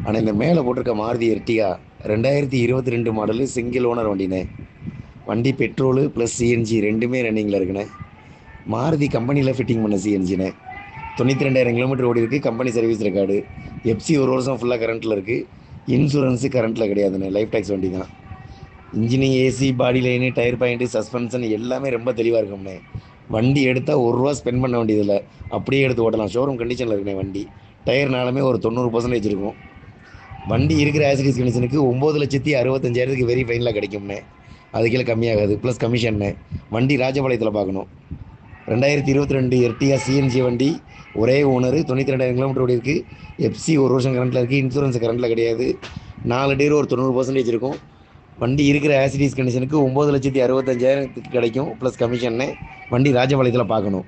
ஆனால் இந்த மேலே போட்டிருக்க Maruti Ertiga 2022 model single owner வண்டிண்ணே. வண்டி பெட்ரோலு ப்ளஸ் சிஎன்ஜி ரெண்டுமே ரன்னிங்கில் இருக்குண்ணே. மாருதி கம்பெனியில் ஃபிட்டிங் பண்ண சிஎன்ஜிண்ணே. 92,000 கிலோமீட்டர் ஓடி இருக்குது. Company service record. எஃப்சி ஒரு வருஷம் ஃபுல்லாக கரண்ட்டில் இருக்குது. இன்சூரன்ஸு கரண்ட்டில் கிடையாதுண்ணே. லைஃப் டேக்ஸ் வண்டி தான். இன்ஜினு, ஏசி, பாடி லைனு, டயர் பாயிண்ட்டு, சஸ்பென்ஷன் எல்லாமே ரொம்ப தெளிவாக இருக்கும்ண்ணே. வண்டி எடுத்தால் ₹1 ஸ்பெண்ட் பண்ண வேண்டியதில்லை. அப்படியே எடுத்து ஓட்டலாம். ஷோரூம் கண்டிஷனில் இருக்குண்ணே வண்டி. டயர்னாலுமே ஒரு 90% இருக்கும். வண்டி இருக்கிற ஆசிடிஸ் கண்டிஷனுக்கு 9,65,000 வெரி ஃபைனலாக கிடைக்கும்ண்ணே. அது கீழே கம்மியாகாது. ப்ளஸ் கமிஷன்னே. வண்டி ராஜபாளையத்தில் பார்க்கணும். 2022 எர்டிகா சிஎன்ஜி வண்டி. ஒரே ஓனரு. 92,000 கிலோமீட்டர் ஓடி இருக்குது. எஃப்சி ஒரு வருஷம் கரண்ட்டில் இருக்குது. இன்சூரன்ஸ் கரண்ட்டில் கிடையாது. 4 டேர் ஒரு 90% இருக்கும். வண்டி இருக்கிற ஆசிடிஸ் கண்டிஷனுக்கு 9,65,000 கிடைக்கும். ப்ளஸ் கமிஷன்னு. வண்டி ராஜபாளையத்தில் பார்க்கணும்.